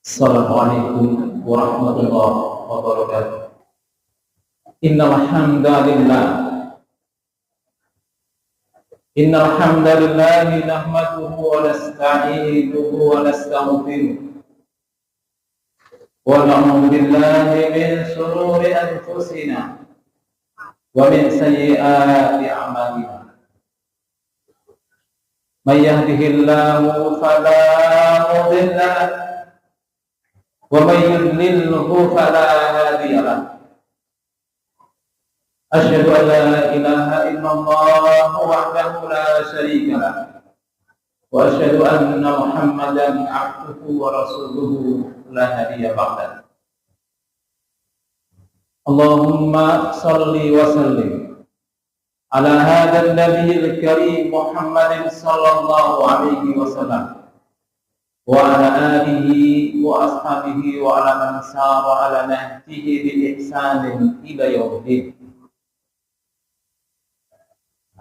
Assalamualaikum warahmatullahi wabarakatuh. Innal hamdalillah nahmaduhu wa nasta'inuhu wa nastaghfiruh wa na'udzu billahi min shururi anfusina wa min sayyiati a'malina. May yahdihillahu fala mudilla lahu wa may yudlilhu fala hadiya lahu. Asyhadu an la ilaha illallah wahdahu la syarika lah wa asyhadu anna Muhammadan abduhu wa rasuluhu la nabiyya ba'dah. Allahumma shalli wa sallim ala hadzal nabiyil karim Muhammadin sallallahu alaihi wasallam wa ala alihi wa ashabihi wa ala man sara ala nahjihi bi ihsanin ila yaumiddin.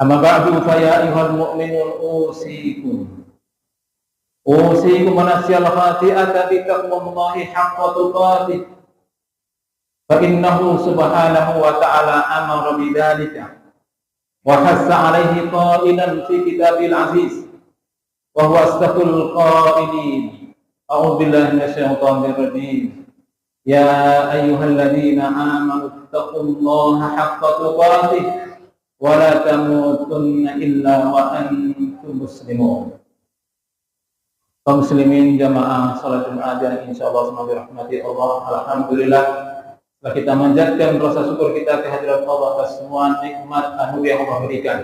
Amma ba'du fa ya ayyuhal mu'minun usikum wa nafsiyal khati'ata bi taqwallahi haqqa tuqatih fa innahu subhanahu wa ta'ala amara bidzalika wa hassa 'alaihi qailan fi kitabil aziz wa huwa asdaqul qailin. A'udzu billahi minasyaitonir rajim. Ya ayyuhalladzina amanu taqullaha haqqa tuqatih wa la tamutunna illa wa antum muslimun. Kaum muslimin jamaah salat Jumat yang insyaallah semoga dirahmati Allah. Alhamdulillah, setelah kita manjatkan rasa syukur kita kehadirat Allah atas semua nikmat anugerah yang Allah berikan,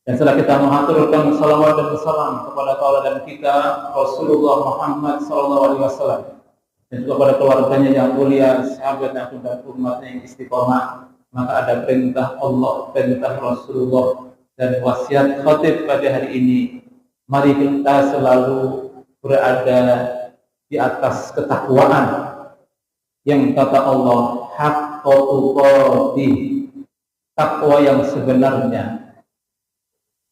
dan setelah kita mengaturkan salawat dan salam kepada tauladan kita Rasulullah Muhammad sallallahu alaihi wasallam, dan juga kepada keluarganya yang mulia, sahabat dan umatnya yang istiqomah, maka ada perintah Allah, perintah Rasulullah, dan wasiat khatib pada hari ini. Mari kita selalu berada di atas ketakwaan yang kata Allah haqqa tuqatih, takwa yang sebenarnya.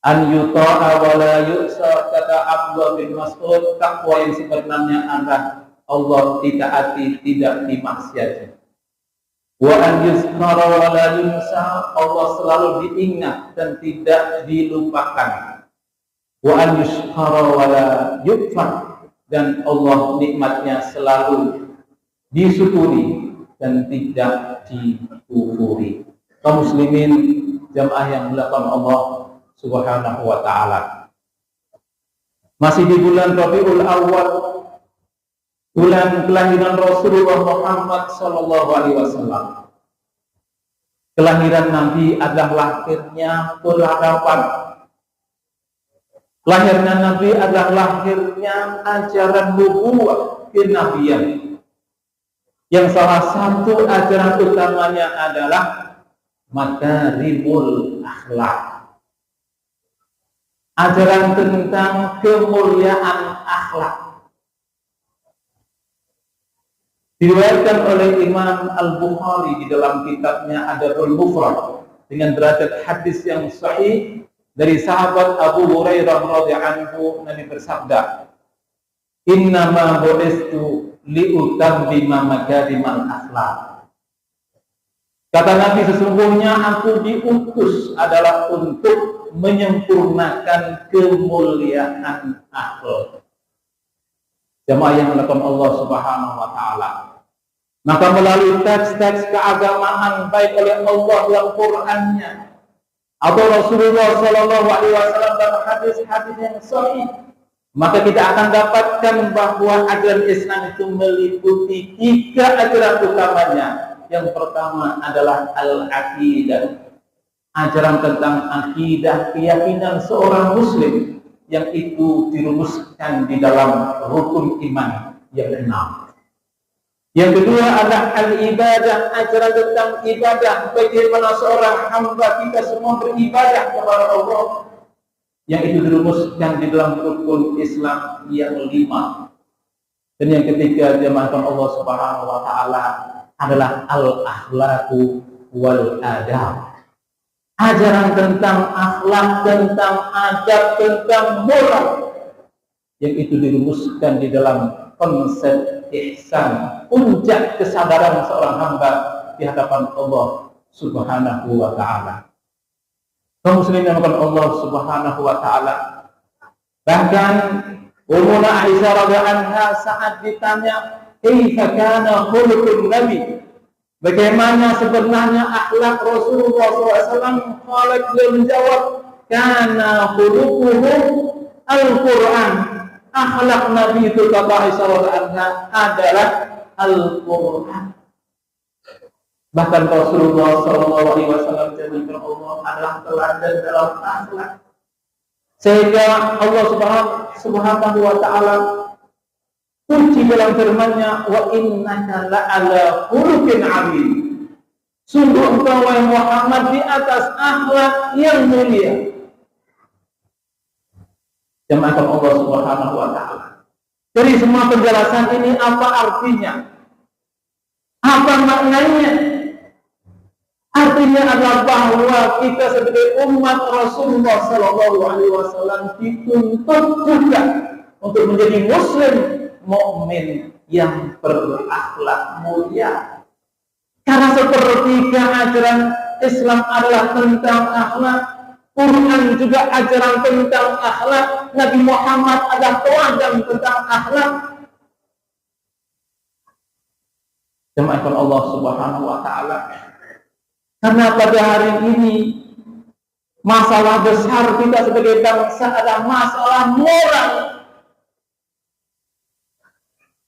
An yuta'a wa la yu'sa, kata Abdullah bin Mas'ud, takwa yang sebenarnya adalah Allah ditaati, tidak dimaksiati. Wa an yuzkara wa la yunsa, Allah selalu diingat dan tidak dilupakan. Wa an yushkara wa la yukfar, dan Allah nikmatnya selalu disyukuri dan tidak dikufuri. Kaum muslimin jamaah yang dimuliakan Allah Subhanahu wa ta'ala, masih di bulan Rabiul Awal, bulan kelahiran Rasulullah Muhammad sallallahu alaihi wasallam. Kelahiran Nabi adalah lahirnya peradaban. Lahirnya Nabi adalah lahirnya ajaran nubuwah kenabian, yang salah satu ajaran utamanya adalah makarimul akhlak. Ajaran tentang kemuliaan akhlak. Diriwayatkan oleh Imam Al-Bukhari di dalam kitabnya Adabul Mufrad dengan derajat hadis yang sahih dari sahabat Abu Hurairah radhiyallahu anhu, Nabi bersabda, "Innama bu'istu liutammima makarimal akhlak." Kata Nabi, sesungguhnya aku diutus adalah untuk menyempurnakan kemuliaan akhlak. Jamaah yang dimuliakan Allah Subhanahu wa ta'ala, maka melalui teks-teks keagamaan baik oleh Allah dalam Qur'annya atau Rasulullah sallallahu alaihi wasallam dalam hadis-hadis yang sahih, maka kita akan dapatkan bahwa ajaran Islam itu meliputi 3 ajaran utamanya. Yang pertama adalah al-aqidah, ajaran tentang akidah, keyakinan seorang muslim, yang itu dirumuskan di dalam rukun iman yang 6. Yang kedua adalah al-ibadah, ajaran tentang ibadah, bagaimana seorang hamba kita semua beribadah kepada Allah, yang itu dirumuskan di dalam rukun Islam yang 5. Dan yang ketiga jamaah Allah Subhanahu wa ta'ala adalah al-akhlaqu wal adab, ajaran tentang akhlak, tentang adab, tentang moral, yang itu dirumuskan di dalam konsep ihsan, puncak kesadaran seorang hamba di hadapan Allah Subhanahu wa ta'ala. Kaum muslimin yang dimuliakan Allah Subhanahu wa ta'ala. Bahkan Ummuna Aisyah radhiyallahu anha saat ditanya, "Kaifa kana khuluqun Nabi?" Bagaimana sebenarnya akhlak Rasulullah SAW? Beliau menjawab, "Kana khuluquhu Al-Quran." Akhlak Nabi itu kata Aisyah radhiyallahu anha adalah Al-Quran. Bahkan Rasulullah SAW jadikan Allah adalah teladan dalam akhlak. Sehingga Allah Subhanahu wa ta'ala kunci dalam firman-Nya, "Wa innaka la'ala khuluqin 'azim." Sungguh engkau wahai Muhammad di atas akhlak yang mulia. Jemaah Allah Subhanahu wa ta'ala. Dari semua penjelasan ini apa artinya? Apa maknanya? Artinya adalah bahwa kita sebagai umat Rasulullah SAW dituntut juga untuk menjadi Muslim mukmin yang berakhlak mulia. Karena seperti ajaran Islam adalah tentang akhlak, Quran juga ajaran tentang akhlak, Nabi Muhammad adalah teladan tentang akhlak. Jemaah Allah Subhanahu wa ta'ala. Karena pada hari ini masalah besar kita sebagai bangsa adalah masalah moral.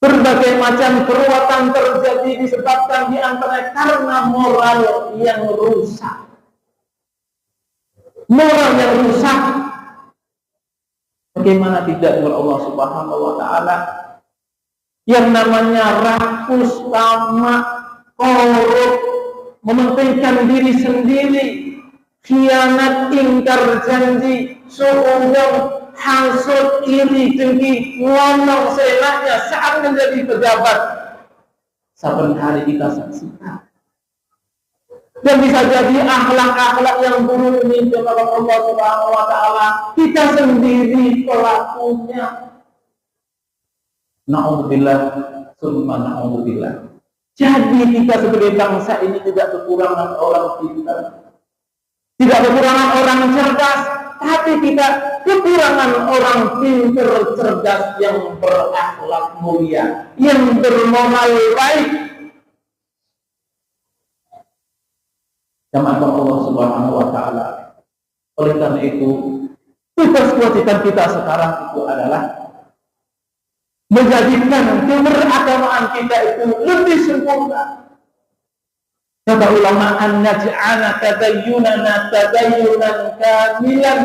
Berbagai macam perbuatan terjadi disebabkan di antara karena moral yang rusak. Moral yang rusak. Bagaimana tidak dengan Allah Subhanahu wa ta'ala? Yang namanya rakus, tamak, korup, mementingkan diri sendiri, khianat, ingkar janji, suudzon, hasud, iri, dengki, ngomong seenaknya saat menjadi pejabat. Saben hari kita saksikan. Dan bisa jadi akhlak-akhlak yang buruk ini kepada Allah Subhanahu wa ta'ala kita sendiri pelakunya. Na'udzubillah, summa na'udzubillah. Jadi kita sebagai bangsa ini tidak kekurangan orang pintar, tidak kekurangan orang cerdas, tapi kita kekurangan orang pintar cerdas yang berakhlak mulia, yang bermoral baik. Jemaah Allah Subhanahu wa ta'ala. Oleh karena itu, tugas kewajiban kita sekarang itu adalah menjadikan keberagamaan kita itu lebih sempurna. Kata ulama, an naj'ala tadayyunana tadayyunan kamilan.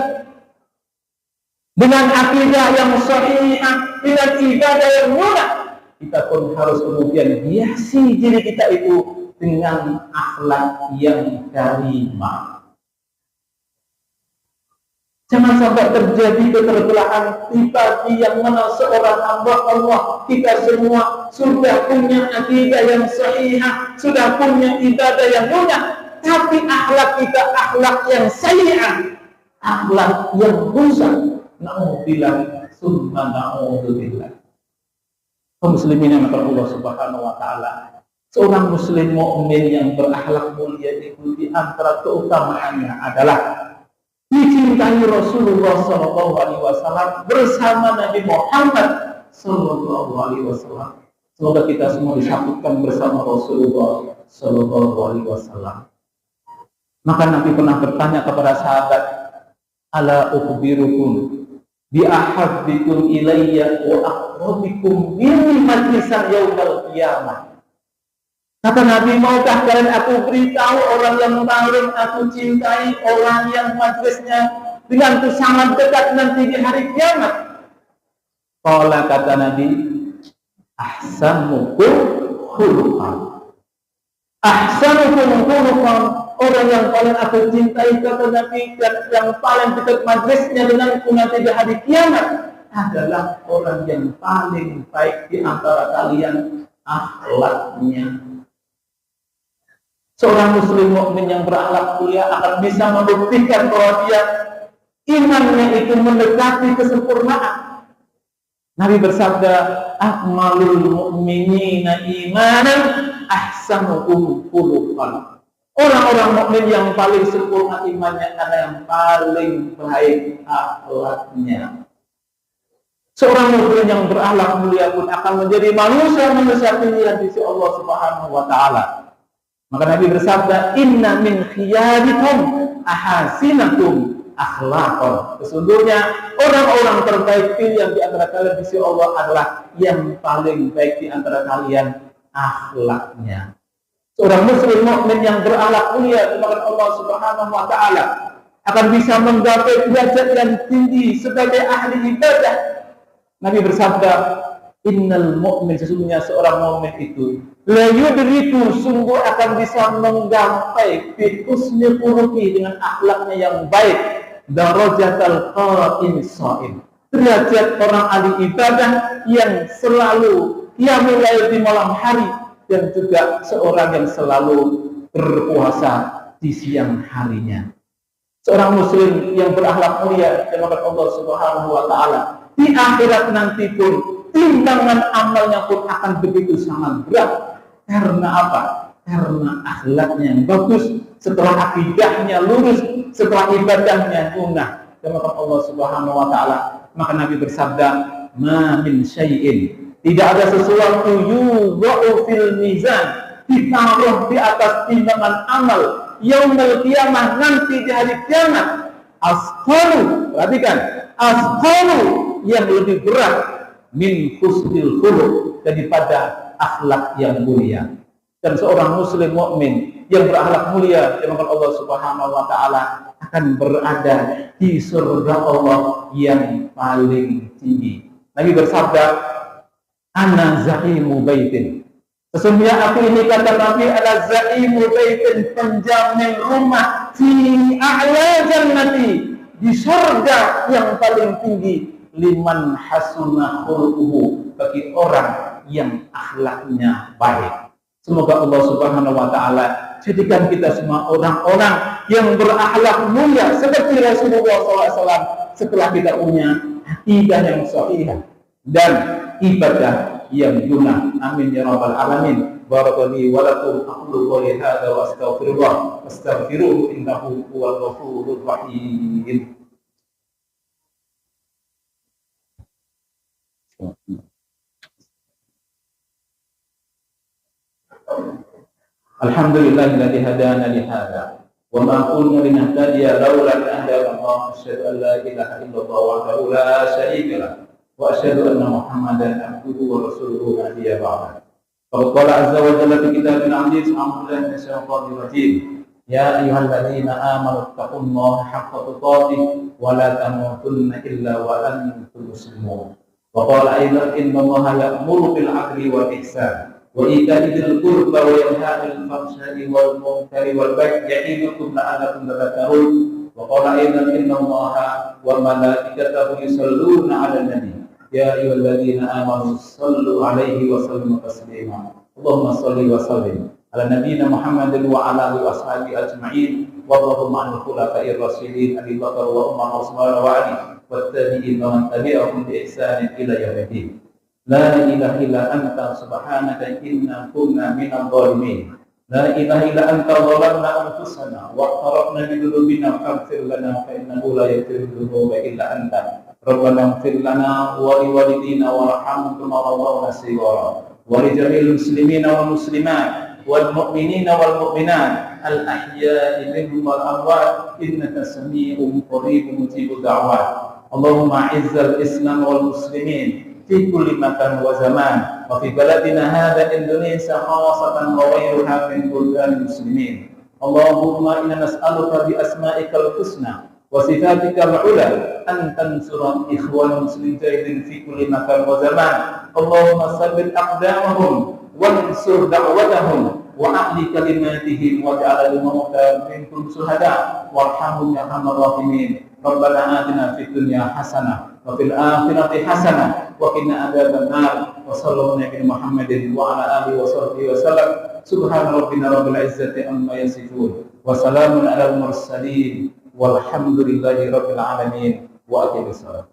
Dengan akidah yang sahihah, dengan ibadah yang mudah, kita pun harus kemudian hiasi diri kita itu dengan akhlak yang karimah. Jangan sampai terjadi keterbelahan pribadi yang mana seorang hamba Allah, kita semua sudah punya akidah yang sahihah, sudah punya ibadah yang mulia, tapi akhlak kita akhlak yang sayyi'ah, akhlak yang rusak. Na'udzubillah, summa na'udzubillah. Kaum muslimin yang dimuliakan Allah Subhanahu wa ta'ala. Seorang muslim mukmin yang berakhlak mulia itu di antara keutamaannya adalah dicintai Rasulullah SAW bersama Nabi Muhammad SAW. Semoga kita semua disatukan bersama Rasulullah SAW. Maka Nabi pernah bertanya kepada sahabat, "Ala ukhbirukum bi ahabbikum ilayya wa aqrabikum minni majlisan yaumil qiyamah." Kata Nabi, maukah kalian aku beritahu orang yang paling aku cintai, orang yang majlisnya denganku sangat dekat nanti di hari kiamat? Qala, kata Nabi, ahsanukum khuluqan. Ahsanukum khuluqan, orang yang paling aku cintai, kata Nabi, dan yang paling dekat majlisnya denganku nanti di hari kiamat adalah orang yang paling baik di antara kalian akhlaknya. Seorang muslim mukmin yang berakhlak mulia akan bisa membuktikan bahwa dia imannya itu mendekati kesempurnaan. Nabi bersabda, akmalul mu'minina imanan ahsanuhum khuluqan. Orang-orang mukmin yang paling sempurna imannya adalah yang paling baik akhlaknya. Seorang muslim yang berakhlak mulia pun akan menjadi manusia pilihan di sisi Allah Subhanahu wa taala. Maka Nabi bersabda, inna min khiyarikum ahasinakum akhlaqan. Sesungguhnya orang-orang terbaik pilihan di antara kalian di sisi Allah adalah yang paling baik di antara kalian akhlaknya. Seorang muslim mukmin yang berakhlak mulia kepada Allah Subhanahu wa taala akan bisa menggapai derajat yang tinggi sebagai ahli ibadah. Nabi bersabda, innal mu'min, sesungguhnya seorang mukmin itu la yudriku, sungguh akan bisa menggapai bi husni khuluqi, dengan akhlaknya yang baik, darajatal qa'im shaim, derajat orang ahli ibadah yang selalu qiyamul lail di malam hari, dan juga seorang yang selalu berpuasa di siang harinya. Seorang muslim yang berakhlak mulia kepada Allah Subhanahu wa taala, di akhirat nanti pun timbangan amalnya pun akan begitu sangat berat. Karena apa? Karena akhlaknya yang bagus, setelah akidahnya lurus, setelah ibadahnya tunah kepada Allah Subhanahu wa taala. Maka Nabi bersabda, ma min syai'in, tidak ada sesuatu yudha'u fil mizan, ditaruh di atas timbangan amal yaumul qiyamah, nanti di hari kiamat, asqalu, perhatikan, asqalu, yang lebih berat min husnil khuluq, daripada akhlak yang mulia. Dan seorang muslim mukmin yang berakhlak mulia kepada Allah Subhanahu wa taala akan berada di surga Allah yang paling tinggi. Nabi bersabda, ana zaimu baitin, sesungguhnya aku ini, kata Nabi, adalah zaimu baitin, penjamin rumah fi a'la jannati, di surga yang paling tinggi, liman hasuna khuluquhu, bagi orang yang akhlaknya baik. Semoga Allah Subhanahu wa taala jadikan kita semua orang-orang yang berakhlak mulia seperti Rasulullah SAW, setelah kita punya akidah yang sahih dan ibadah yang guna. Amin ya rabbal alamin. Barakallahu wa lakum, aqulu qouli hadza wa astaghfirullah wastaghfiruhu innahu huwal ghafurur rahim. Alhamdulillahilladzi hadana li hadza wa ma kunna linahtadiya laula an hadana Allah. Asyhadu an la ilaha illallah wahdahu la syarika lah wa asyhadu anna Muhammadan abduhu wa rasuluhu nabiyya ba'da. Qala azza wa jalla fi kitabil aziz, a'udzu billahi minasyaitonir rajim. Ya ayyuhalladzina amanu taqullaha haqqa tuqatih wa la tamutunna illa wa antum muslimun. Wa qala aidan innallaha ya'muru bil 'adli wal ihsan wa ita'i dzil qurba wa yanha 'anil fahsya'i wal munkari wal baghi ya'idukum la'allakum tadhakkarun. Wa qala aidan innallaha wa malaikatahu yusholluna 'alan nabi ya ayyuhalladzina amanu shallu 'alaihi wa sallimu taslima. Allahumma shalli wa sallim ala nabiyyina Muhammadin wa ala alihi washabihi ajma'in wa Allahumma 'anil khulafa'ir rasyidin Abi Bakar wa Umar wa Utsman wa Ali wattabi'in wa man tabi'ahum bi ihsanin ila yaumil. La ilaha illa anta subhanaka inna kunna minadh dhalimin. La ilaha illa anta zalamna anfusana wa aqtarafna bi dhunubina faghfir lana fa innahu la yaghfiru dhunuba illa anta. Rabbana ighfir lana wa li walidina warhamhum kama rabbayana shighara wa li jami'il muslimina wal muslimat wal mu'minina wal mu'minat al ahya'i minhum wal amwat innaka sami'un qaribun mujibud da'wat. Allahumma izzal islam wal muslimin fi kulli makan wa zaman wa fi baladina hadha Indonesia khawasatan wa ghayruha min buldanil muslimin. Allahumma inna nas'aluka bi asma'ikal husna wa sifatikal ula an tansura ikhwan muslimin fi kulli makan wa zaman. Allahumma sabbit aqdamahum wansur da'watahum wa ahli kalimatihim waj'al al-mauta minkum syuhada warhamhum ya arhamar rahimin. Rabbana atina fid dunya hasanah wa fil akhirati hasanah wa qina adzaban nar. Wa sallallahu alaihi Muhammadin wa ala alihi wa sahbihi wa sallam. Subhana rabbina rabbil izzati amma yasifun wa salamun alal mursalin walhamdulillahi rabbil alamin. Wa aqimis salat.